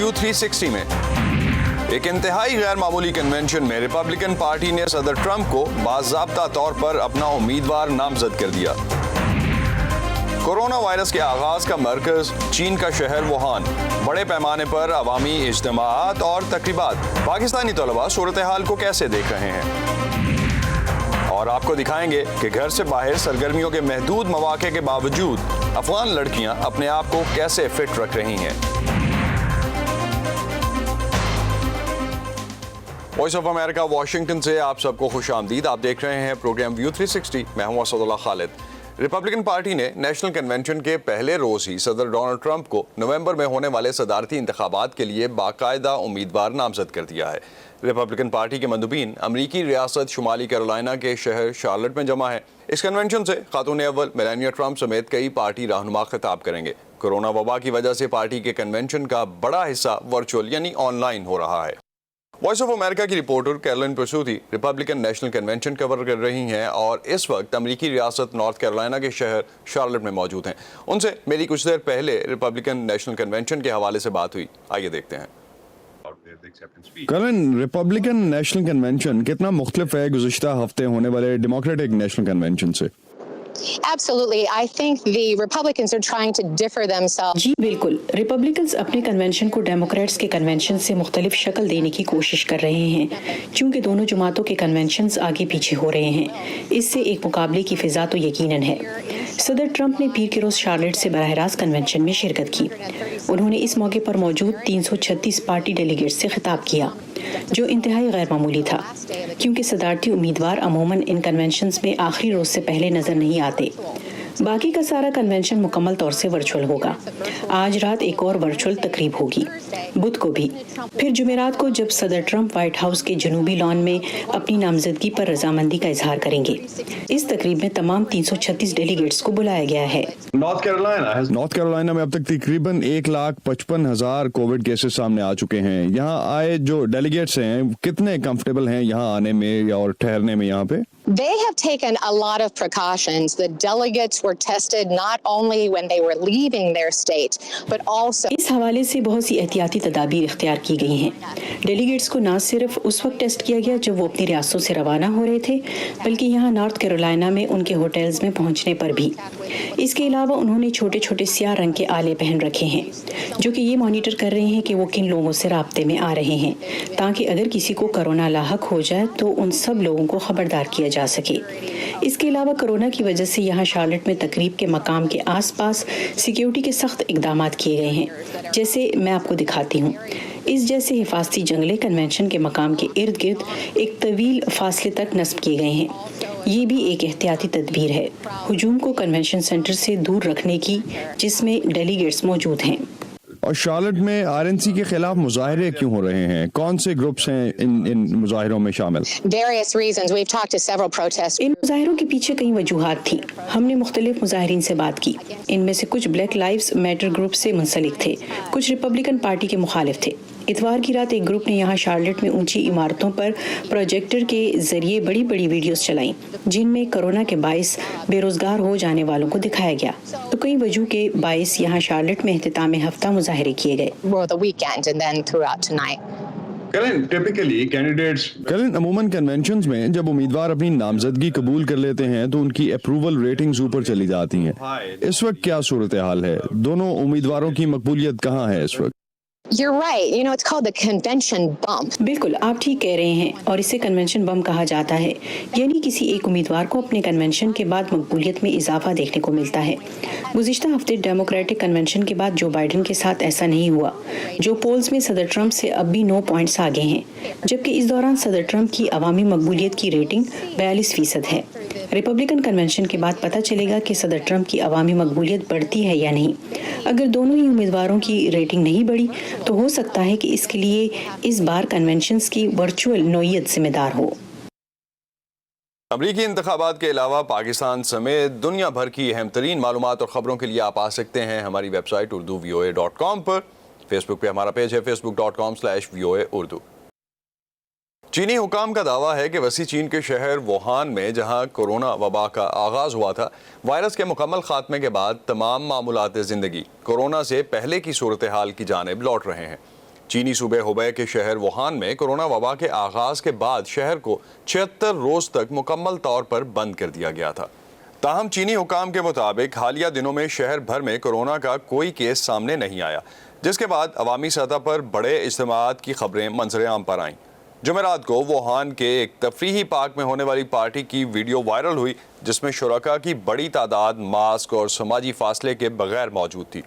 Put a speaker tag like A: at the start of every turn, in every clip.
A: View 360 میں ایک انتہائی غیر معمولی کنونشن میں ریپبلکن پارٹی نے صدر ٹرمپ کو باضابطہ طور پر اپنا امیدوار نامزد کر دیا۔ کورونا وائرس کے آغاز کا مرکز چین کا شہر ووہان، بڑے پیمانے پر عوامی اجتماعات اور تقریبات۔ پاکستانی طلباء صورتحال کو کیسے دیکھ رہے ہیں؟ اور آپ کو دکھائیں گے کہ گھر سے باہر سرگرمیوں کے محدود مواقع کے باوجود افغان لڑکیاں اپنے آپ کو کیسے فٹ رکھ رہی ہیں۔ وائس آف امریکہ واشنگٹن سے آپ سب کو خوش آمدید۔ آپ دیکھ رہے ہیں پروگرام ویو 360۔ میں ہوں اسد اللہ خالد۔ ریپبلکن پارٹی نے نیشنل کنونشن کے پہلے روز ہی صدر ڈونلڈ ٹرمپ کو نومبر میں ہونے والے صدارتی انتخابات کے لیے باقاعدہ امیدوار نامزد کر دیا ہے۔ ریپبلکن پارٹی کے مندوبین امریکی ریاست شمالی کیرولینا کے شہر شارلٹ میں جمع ہیں۔ اس کنونشن سے خاتون اول میلانیا ٹرمپ سمیت کئی پارٹی رہنما خطاب کریں گے۔ کورونا وبا کی وجہ سے پارٹی کے کنونشن کا بڑا حصہ ورچوئل یعنی آن لائن ہو رہا ہے۔ وائس آف امریکہ کی reporter Caroline Presutti Republican National Convention cover کر رہی ہیں اور اس وقت امریکی ریاست نارتھ کیرولینا کے شہر شارلٹ میں موجود ہیں۔ ان سے میری کچھ دیر پہلے ریپبلکن نیشنل کنونشن کے حوالے سے بات ہوئی، آئیے دیکھتے ہیں۔
B: کیرولین، ریپبلکن نیشنل کنونشن کتنا مختلف ہے گزشتہ ہفتے ہونے والے ڈیموکریٹک نیشنل کنونشن سے؟
C: Absolutely. I think the Republicans are trying to differ themselves.
D: جی بالکل، ریپبلکنز اپنے کنونشن کو ڈیموکریٹس کے کنونشن سے مختلف شکل دینے کی کوشش کر رہے ہیں، چونکہ دونوں جماعتوں کے کنونشنز آگے پیچھے ہو رہے ہیں۔ اس سے ایک مقابلے کی فضا تو یقیناً ہے۔ صدر ٹرمپ نے پیر کے روز شارلٹ سے براہ راست کنونشن میں شرکت کی۔ انہوں نے اس موقع پر موجود 336 پارٹی ڈیلیگیٹس سے خطاب کیا، جو انتہائی غیر معمولی تھا، کیونکہ صدارتی امیدوار عموماً ان کنونشنز میں آخری روز سے پہلے نظر نہیں آتے۔ باقی کا سارا کنونشن مکمل طور سے ورچوئل ہوگا۔ آج رات ایک اور ورچوئل تقریب ہوگی، بدھ کو بھی، پھر جمعرات کو جب صدر ٹرمپ وائٹ ہاؤس کے جنوبی لان میں اپنی نامزدگی پر رضامندی کا اظہار کریں گے۔ اس تقریب میں تمام 336 ڈیلیگیٹس کو بلایا گیا ہے۔
B: نارتھ کیرولینا میں اب تک تقریباً 1,55,000 کووڈ کیسز سامنے آ چکے ہیں۔ یہاں آئے جو ڈیلیگیٹس ہیں کتنے کمفرٹیبل ہیں یہاں آنے میں اور ٹھہرنے میں یہاں پہ؟
C: They have taken a lot of precautions. The delegates were tested not only when they were leaving their state, but also
D: اس حوالے سے بہت سی احتیاطی تدابیر اختیار کی گئی ہیں۔ ڈیلیگیٹس کو نہ صرف اس وقت ٹیسٹ کیا گیا جب وہ اپنی ریاستوں سے روانہ ہو رہے تھے، بلکہ یہاں نارتھ کیرولینا میں ان کے ہوٹلز میں پہنچنے پر بھی۔ اس کے علاوہ انہوں نے چھوٹے چھوٹے سیاہ رنگ کے آلے پہن رکھے ہیں، جو کہ یہ مانیٹر کر رہے ہیں کہ وہ کن لوگوں سے رابطے میں آ رہے ہیں، تاکہ اگر کسی کو کورونا لاحق ہو جائے تو ان سب لوگوں کو خبردار کیا جا سکے۔ اس کے علاوہ کورونا کی وجہ سے یہاں شارلٹ میں تقریب کے مقام کے آس پاس سیکیورٹی کے سخت اقدامات کیے گئے ہیں، جیسے میں آپ کو دکھاتی ہوں۔ اس جیسے حفاظتی جنگلے کنونشن کے مقام کے ارد گرد ایک طویل فاصلے تک نصب کیے گئے ہیں۔ یہ بھی ایک احتیاطی تدبیر ہے ہجوم کو کنونشن سینٹر سے دور رکھنے کی، جس میں ڈیلیگیٹس موجود ہیں۔
B: اور شارلٹ میں RNC کے خلاف مظاہرے کیوں ہو رہے ہیں؟ کون سے گروپس ہیں ان مظاہروں میں شامل؟
C: various reasons. We've talked to several protesters.
D: ان مظاہروں کے پیچھے کئی وجوہات تھیں۔ ہم نے مختلف مظاہرین سے بات کی، ان میں سے کچھ بلیک لائیوز میٹر گروپ سے منسلک تھے، کچھ ریپبلکن پارٹی کے مخالف تھے۔ اتوار کی رات ایک گروپ نے یہاں شارلٹ میں اونچی عمارتوں پر پروجیکٹر کے ذریعے بڑی بڑی ویڈیوز چلائیں، جن میں کورونا کے باعث بے روزگار ہو جانے والوں کو دکھایا گیا۔ تو کئی وجوہ کے باعث یہاں شارلٹ میں اختتام ہفتہ مظاہرے کیے گئے۔
C: For the weekend and then throughout tonight.
B: Caroline, عموماً کنونشنز میں جب امیدوار اپنی نامزدگی قبول کر لیتے ہیں تو ان کی اپروول ریٹنگز اوپر چلی جاتی ہیں۔ اس وقت کیا صورتحال ہے؟ دونوں امیدواروں کی مقبولیت کہاں ہے اس وقت؟
C: You're right. You know, it's called the convention bump.
D: بالکل، آپ ٹھیک کہہ رہے ہیں، اور اسے کنونشن بم کہا جاتا ہے، یعنی کسی ایک امیدوار کو اپنے کنونشن کے بعد مقبولیت میں اضافہ دیکھنے کو ملتا ہے۔ گزشتہ ہفتے ڈیموکریٹک کنونشن کے بعد جو بائیڈن کے ساتھ ایسا نہیں ہوا، جو پولز میں صدر ٹرمپ سے اب بھی 9 پوائنٹس آگے ہیں، جبکہ اس دوران صدر ٹرمپ کی عوامی مقبولیت کی ریٹنگ 42% ہے۔ ریپبلکن کنونشن کے بعد پتہ چلے گا کہ صدر ٹرمپ کی عوامی مقبولیت بڑھتی ہے یا نہیں۔ اگر دونوں ہی امیدواروں کی ریٹنگ نہیں بڑھی تو ہو سکتا ہے کہ اس کے لیے اس بار کنونشنز کی ورچوئل نوعیت ذمہ دار ہو۔
A: امریکی انتخابات کے علاوہ پاکستان سمیت دنیا بھر کی اہم ترین معلومات اور خبروں کے لیے آپ آ سکتے ہیں ہماری ویب سائٹ urduvoa.com پر۔ فیس بک پہ ہمارا پیج ہے facebook.com/VOA اردو۔ چینی حکام کا دعویٰ ہے کہ وسیع چین کے شہر ووہان میں جہاں کورونا وبا کا آغاز ہوا تھا، وائرس کے مکمل خاتمے کے بعد تمام معمولات زندگی کورونا سے پہلے کی صورتحال کی جانب لوٹ رہے ہیں۔ چینی صوبے ہوبے کے شہر ووہان میں کورونا وبا کے آغاز کے بعد شہر کو 76 روز تک مکمل طور پر بند کر دیا گیا تھا. تاہم چینی حکام کے مطابق حالیہ دنوں میں شہر بھر میں کورونا کا کوئی کیس سامنے نہیں آیا، جس کے بعد عوامی سطح پر بڑے اجتماعات کی خبریں منظر عام پر آئیں. جمعرات کو ووہان کے ایک تفریحی پارک میں ہونے والی پارٹی کی ویڈیو وائرل ہوئی، جس میں شرکاء کی بڑی تعداد ماسک اور سماجی فاصلے کے بغیر موجود تھی.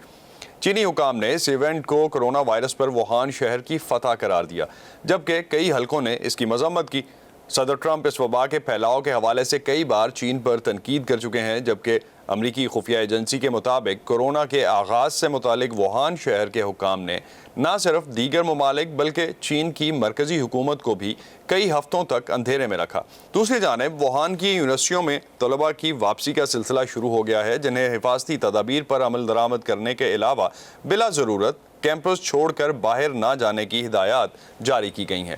A: چینی حکام نے اس ایونٹ کو کرونا وائرس پر ووہان شہر کی فتح قرار دیا، جبکہ کئی حلقوں نے اس کی مذمت کی. صدر ٹرمپ اس وبا کے پھیلاؤ کے حوالے سے کئی بار چین پر تنقید کر چکے ہیں، جبکہ امریکی خفیہ ایجنسی کے مطابق کورونا کے آغاز سے متعلق ووہان شہر کے حکام نے نہ صرف دیگر ممالک بلکہ چین کی مرکزی حکومت کو بھی کئی ہفتوں تک اندھیرے میں رکھا. دوسری جانب ووہان کی یونیورسٹیوں میں طلباء کی واپسی کا سلسلہ شروع ہو گیا ہے، جنہیں حفاظتی تدابیر پر عمل درآمد کرنے کے علاوہ بلا ضرورت کیمپس چھوڑ کر باہر نہ جانے کی ہدایات جاری کی گئی ہیں.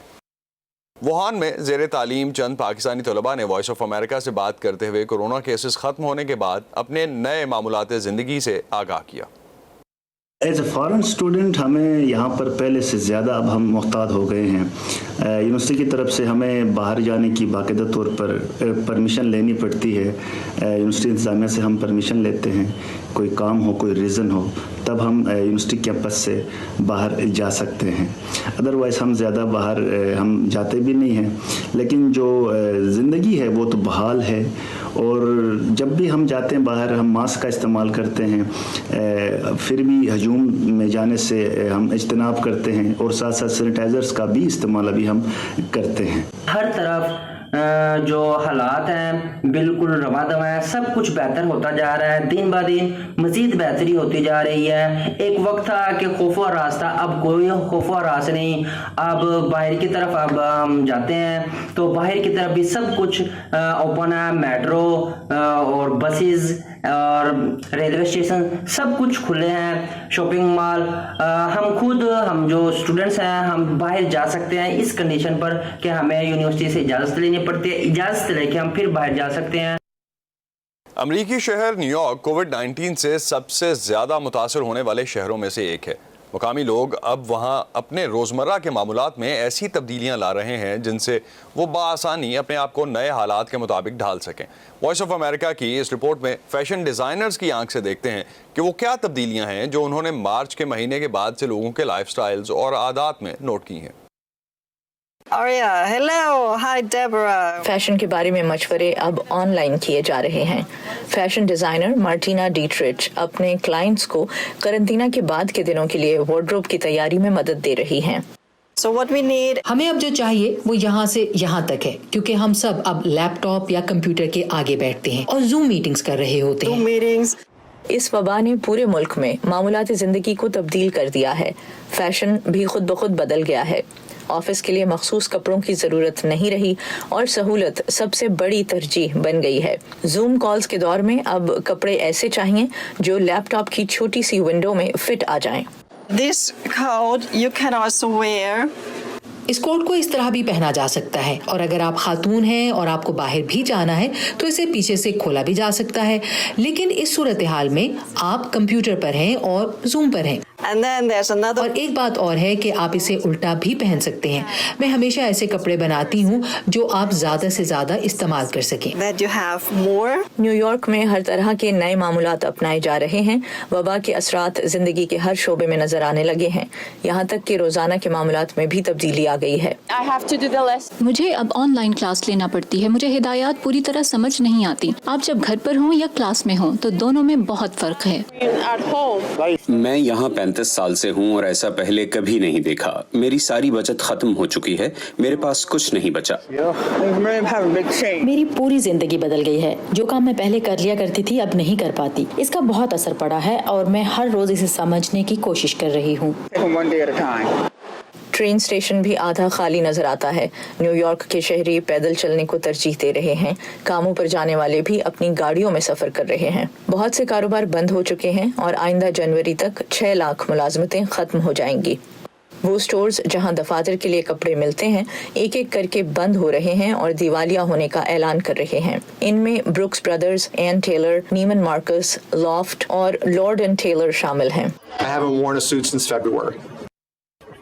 A: ووہان میں زیر تعلیم چند پاکستانی طلباء نے وائس آف امریکہ سے بات کرتے ہوئے کورونا کیسز ختم ہونے کے بعد اپنے نئے معمولات زندگی سے آگاہ کیا.
E: ایز اے فارن اسٹوڈنٹ ہمیں یہاں پر پہلے سے زیادہ اب ہم محتاط ہو گئے ہیں. یونیورسٹی کی طرف سے ہمیں باہر جانے کی باقاعدہ طور پر پرمیشن لینی پڑتی ہے. یونیورسٹی انتظامیہ سے ہم پرمیشن لیتے ہیں، کوئی کام ہو، کوئی ریزن ہو، تب ہم یونیورسٹی کیمپس سے باہر جا سکتے ہیں. ادروائز ہم زیادہ باہر ہم جاتے بھی نہیں ہیں. لیکن جو زندگی ہے وہ تو بحال ہے، اور جب بھی ہم جاتے ہیں باہر ہم ماسک کا استعمال کرتے ہیں. پھر بھی ہجوم میں جانے سے ہم اجتناب کرتے ہیں، اور ساتھ ساتھ سینیٹائزرز کا بھی استعمال ابھی ہم کرتے ہیں.
F: ہر طرف جو حالات ہیں بالکل رواں دواں ہیں، سب کچھ بہتر ہوتا جا رہا ہے، دن بہ دن مزید بہتری ہوتی جا رہی ہے. ایک وقت تھا کہ خوف و ہراس تھا، اب کوئی خوف و ہراس نہیں. اب باہر کی طرف اب ہم جاتے ہیں تو باہر کی طرف بھی سب کچھ اوپن ہے. میٹرو اور بسز اور ریلوے اسٹیشن سب کچھ کھلے ہیں. شاپنگ مال، ہم جو اسٹوڈنٹس ہیں ہم باہر جا سکتے ہیں اس کنڈیشن پر کہ ہمیں یونیورسٹی سے اجازت لینی پڑتی ہے. اجازت لے کے ہم پھر باہر جا سکتے ہیں.
A: امریکی شہر نیو یارک کووڈ-19 سے سب سے زیادہ متاثر ہونے والے شہروں میں سے ایک ہے. مقامی لوگ اب وہاں اپنے روزمرہ کے معمولات میں ایسی تبدیلیاں لا رہے ہیں جن سے وہ بآسانی اپنے آپ کو نئے حالات کے مطابق ڈھال سکیں. وائس آف امریکہ کی اس رپورٹ میں فیشن ڈیزائنرز کی آنکھ سے دیکھتے ہیں کہ وہ کیا تبدیلیاں ہیں جو انہوں نے مارچ کے مہینے کے بعد سے لوگوں کے لائف سٹائلز اور عادات میں نوٹ کی ہیں.
G: Hello, hi Deborah.
H: فیشن کے بارے میں مشورے اب آن لائن کیے جا رہے ہیں. فیشن ڈیزائنر مارٹینا ڈیٹرچ اپنے کلائنٹس کو قرنطینہ کے بعد کے دنوں کے لیے وارڈروب کی تیاری میں مدد دے رہی ہیں.
G: So what we need,
I: ہمیں اب جو چاہیے وہ یہاں سے یہاں تک ہے، کیونکہ ہم سب اب لیپ ٹاپ یا کمپیوٹر کے آگے بیٹھتے ہیں اور زوم میٹنگز کر رہے ہوتے ہیں.
G: meetings.
H: اس وبا نے پورے ملک میں معمولات زندگی کو تبدیل کر دیا ہے. فیشن بھی خود بخود بدل گیا ہے. آفس کے لیے مخصوص کپڑوں کی ضرورت نہیں رہی اور سہولت سب سے بڑی ترجیح بن گئی ہے. زوم کالز کے دور میں اب کپڑے ایسے چاہیے جو لیپ ٹاپ کی چھوٹی سی ونڈو میں فٹ آ جائیں.
G: This coat you can also wear.
I: اس کوٹ کو اس طرح بھی پہنا جا سکتا ہے، اور اگر آپ خاتون ہیں اور آپ کو باہر بھی جانا ہے تو اسے پیچھے سے کھولا بھی جا سکتا ہے. لیکن اس صورتحال میں آپ کمپیوٹر پر ہیں اور زوم پر ہیں.
G: And then there's another.
I: اور ایک بات اور ہے کہ آپ اسے الٹا بھی پہن سکتے ہیں. میں ہمیشہ ایسے کپڑے بناتی ہوں جو آپ زیادہ سے زیادہ استعمال کر سکیں.
G: That you have more.
H: New York میں ہر طرح کے نئے معمولات اپنائے جا رہے ہیں. وبا کے اثرات زندگی کے ہر شعبے میں نظر آنے لگے ہیں، یہاں تک کہ روزانہ کے معاملات میں بھی تبدیلی آ گئی ہے.
J: مجھے اب آن لائن کلاس لینا پڑتی ہے. مجھے ہدایات پوری طرح سمجھ نہیں آتی. آپ جب گھر پر ہوں یا کلاس میں ہوں تو دونوں میں بہت فرق ہے.
K: میں یہاں 35 سال سے ہوں اور ایسا پہلے کبھی نہیں دیکھا. میری ساری بچت ختم ہو چکی ہے، میرے پاس کچھ نہیں بچا.
D: میری پوری زندگی بدل گئی ہے. جو کام میں پہلے کر لیا کرتی تھی اب نہیں کر پاتی. اس کا بہت اثر پڑا ہے اور میں ہر روز اسے سمجھنے کی کوشش کر رہی ہوں.
H: ٹرین اسٹیشن بھی آدھا خالی نظر آتا ہے. نیو یارک کے شہری پیدل چلنے کو ترجیح دے رہے ہیں. کاموں پر جانے والے بھی اپنی گاڑیوں میں سفر کر رہے ہیں. بہت سے کاروبار بند ہو چکے ہیں اور آئندہ جنوری تک 6 لاکھ ملازمتیں ختم ہو جائیں گی. وہ سٹورز جہاں دفاتر کے لیے کپڑے ملتے ہیں ایک ایک کر کے بند ہو رہے ہیں اور دیوالیہ ہونے کا اعلان کر رہے ہیں. ان میں Brooks Brothers, Ann Taylor, Neiman Marcus, Loft اور لارڈ اینڈ ٹیلر شامل ہیں.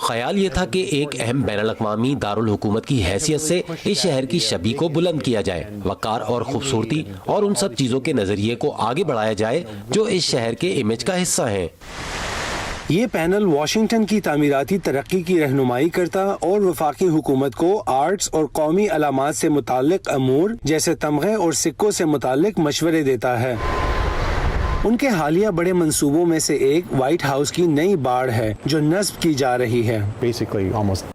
L: خیال یہ تھا کہ ایک اہم بین الاقوامی دارالحکومت کی حیثیت سے اس شہر کی شبیہ کو بلند کیا جائے، وقار اور خوبصورتی اور ان سب چیزوں کے نظریے کو آگے بڑھایا جائے جو اس شہر کے امیج کا حصہ ہیں۔
M: یہ پینل واشنگٹن کی تعمیراتی ترقی کی رہنمائی کرتا اور وفاقی حکومت کو آرٹس اور قومی علامات سے متعلق امور جیسے تمغے اور سکوں سے متعلق مشورے دیتا ہے۔ ان کے حالیہ بڑے منصوبوں میں سے ایک وائٹ ہاؤس کی نئی باڑ ہے جو نصب کی جا رہی ہے۔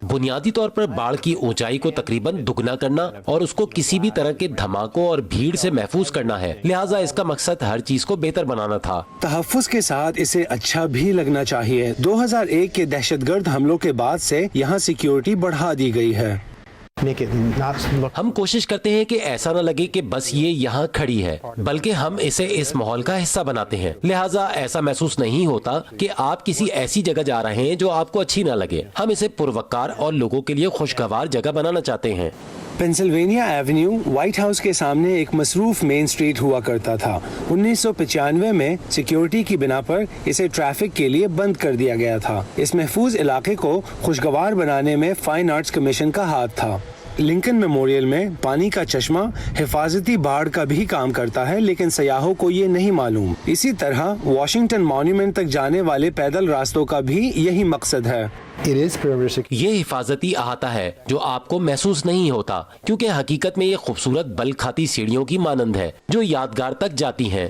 L: بنیادی طور پر باڑ کی اونچائی کو تقریباً دگنا کرنا اور اس کو کسی بھی طرح کے دھماکوں اور بھیڑ سے محفوظ کرنا ہے، لہٰذا اس کا مقصد ہر چیز کو بہتر بنانا تھا۔
M: تحفظ کے ساتھ اسے اچھا بھی لگنا چاہیے۔ 2001 کے دہشت گرد حملوں کے بعد سے یہاں سیکیورٹی بڑھا دی گئی ہے۔
L: ہم کوشش کرتے ہیں کہ ایسا نہ لگے کہ بس یہ یہاں کھڑی ہے، بلکہ ہم اسے اس ماحول کا حصہ بناتے ہیں، لہٰذا ایسا محسوس نہیں ہوتا کہ آپ کسی ایسی جگہ جا رہے ہیں جو آپ کو اچھی نہ لگے۔ ہم اسے پروقار اور لوگوں کے لیے خوشگوار جگہ بنانا چاہتے ہیں۔
M: پینسلوینیا ایونیو وائٹ ہاؤس کے سامنے ایک مصروف مین سٹریٹ ہوا کرتا تھا۔ 1995 میں سیکیورٹی کی بنا پر اسے ٹریفک کے لیے بند کر دیا گیا تھا۔ اس محفوظ علاقے کو خوشگوار بنانے میں فائن آرٹس کمیشن کا ہاتھ تھا۔ لنکن میموریل میں پانی کا چشمہ حفاظتی باڑ کا بھی کام کرتا ہے، لیکن سیاحوں کو یہ نہیں معلوم۔ اسی طرح واشنگٹن مانیومنٹ تک جانے والے پیدل راستوں کا بھی یہی مقصد ہے۔
L: یہ حفاظتی احاطہ ہے جو آپ کو محسوس نہیں ہوتا، کیونکہ حقیقت میں یہ خوبصورت بل کھاتی سیڑھیوں کی مانند ہے جو یادگار تک جاتی ہیں۔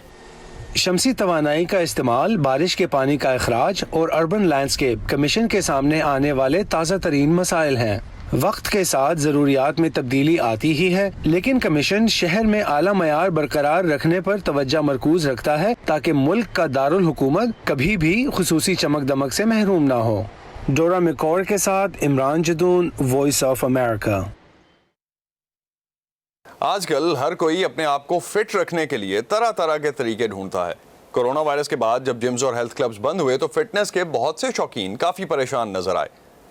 M: شمسی توانائی کا استعمال، بارش کے پانی کا اخراج اور اربن لینڈسکیپ کمیشن کے سامنے آنے والے تازہ ترین مسائل ہیں۔ وقت کے ساتھ ضروریات میں تبدیلی آتی ہی ہے، لیکن کمیشن شہر میں اعلیٰ معیار برقرار رکھنے پر توجہ مرکوز رکھتا ہے تاکہ ملک کا دارالحکومت کبھی بھی خصوصی چمک دمک سے محروم نہ ہو۔ ڈورا میکور کے ساتھ Imran Jadoon, Voice of America.
A: آج کل ہر کوئی اپنے آپ کو فٹ رکھنے کے لیے طرح طرح کے طریقے ڈھونڈتا ہے۔ کورونا وائرس کے بعد جب جمز اور ہیلتھ کلبز بند ہوئے تو فٹنس کے بہت سے شوقین کافی پریشان نظر آئے۔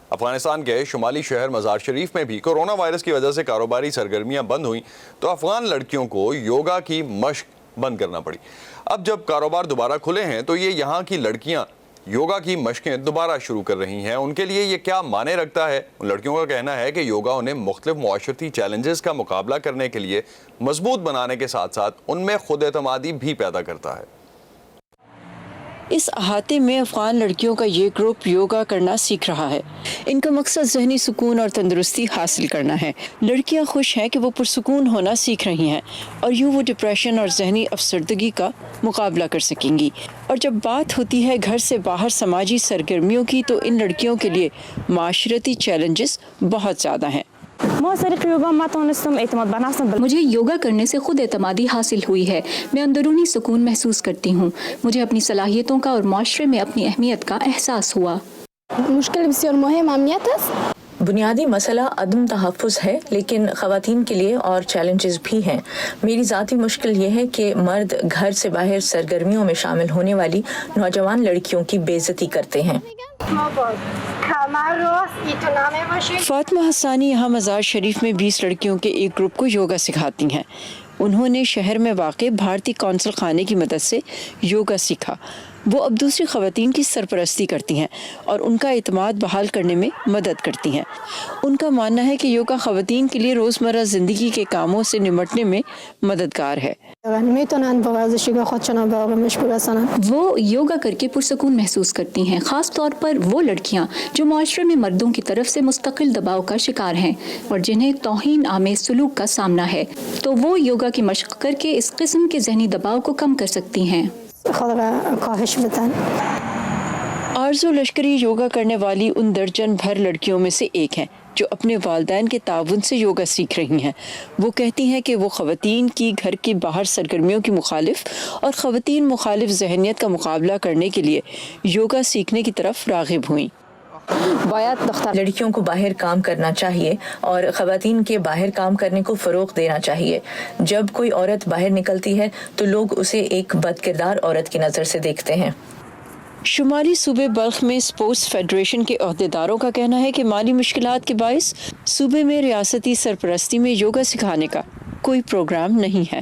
A: افغانستان کے شمالی شہر مزار شریف میں بھی کورونا وائرس کی وجہ سے کاروباری سرگرمیاں بند ہوئیں تو افغان لڑکیوں کو یوگا کی مشق بند کرنا پڑی۔ اب جب کاروبار دوبارہ کھلے ہیں تو یہ یہاں کی لڑکیاں یوگا کی مشقیں دوبارہ شروع کر رہی ہیں۔ ان کے لیے یہ کیا معنی رکھتا ہے؟ ان لڑکیوں کا کہنا ہے کہ یوگا انہیں مختلف معاشرتی چیلنجز کا مقابلہ کرنے کے لیے مضبوط بنانے کے ساتھ ساتھ ان میں خود اعتمادی بھی پیدا کرتا ہے۔
N: اس احاطے میں افغان لڑکیوں کا یہ گروپ یوگا کرنا سیکھ رہا ہے۔ ان کا مقصد ذہنی سکون اور تندرستی حاصل کرنا ہے۔ لڑکیاں خوش ہیں کہ وہ پرسکون ہونا سیکھ رہی ہیں اور یوں وہ ڈپریشن اور ذہنی افسردگی کا مقابلہ کر سکیں گی۔ اور جب بات ہوتی ہے گھر سے باہر سماجی سرگرمیوں کی تو ان لڑکیوں کے لیے معاشرتی چیلنجز بہت زیادہ ہیں۔
J: مجھے یوگا کرنے سے خود اعتمادی حاصل ہوئی ہے۔ میں اندرونی سکون محسوس کرتی ہوں۔ مجھے اپنی صلاحیتوں کا اور معاشرے میں اپنی اہمیت کا احساس ہوا۔
H: بنیادی مسئلہ عدم تحفظ ہے، لیکن خواتین کے لیے اور چیلنجز بھی ہیں۔ میری ذاتی مشکل یہ ہے کہ مرد گھر سے باہر سرگرمیوں میں شامل ہونے والی نوجوان لڑکیوں کی بے عزتی کرتے ہیں۔
N: فاطمہ حسانی یہاں مزار شریف میں 20 لڑکیوں کے ایک گروپ کو یوگا سکھاتی ہیں۔ انہوں نے شہر میں واقع بھارتی کونسل خانے کی مدد سے یوگا سیکھا۔ وہ اب دوسری خواتین کی سرپرستی کرتی ہیں اور ان کا اعتماد بحال کرنے میں مدد کرتی ہیں۔ ان کا ماننا ہے کہ یوگا خواتین کے لیے روزمرہ زندگی کے کاموں سے نمٹنے میں مددگار ہے۔
J: وہ یوگا کر کے پرسکون محسوس کرتی ہیں، خاص طور پر وہ لڑکیاں جو معاشرے میں مردوں کی طرف سے مستقل دباؤ کا شکار ہیں اور جنہیں توہین آمیز سلوک کا سامنا ہے، تو وہ یوگا کی مشق کر کے اس قسم کے ذہنی دباؤ کو کم کر سکتی ہیں۔
N: آرزو لشکری یوگا کرنے والی ان درجن بھر لڑکیوں میں سے ایک ہیں جو اپنے والدین کے تعاون سے یوگا سیکھ رہی ہیں۔ وہ کہتی ہیں کہ وہ خواتین کی گھر کی باہر سرگرمیوں کی مخالف اور خواتین مخالف ذہنیت کا مقابلہ کرنے کے لیے یوگا سیکھنے کی طرف راغب ہوئیں۔
H: لڑکیوں کو باہر کام کرنا چاہیے اور خواتین کے باہر کام کرنے کو فروغ دینا چاہیے۔ جب کوئی عورت باہر نکلتی ہے تو لوگ اسے ایک بد کردار عورت کی نظر سے دیکھتے ہیں۔
N: شمالی صوبے بلخ میں اسپورٹس فیڈریشن کے عہدیداروں کا کہنا ہے کہ مالی مشکلات کے باعث صوبے میں ریاستی سرپرستی میں یوگا سکھانے کا کوئی پروگرام نہیں ہے۔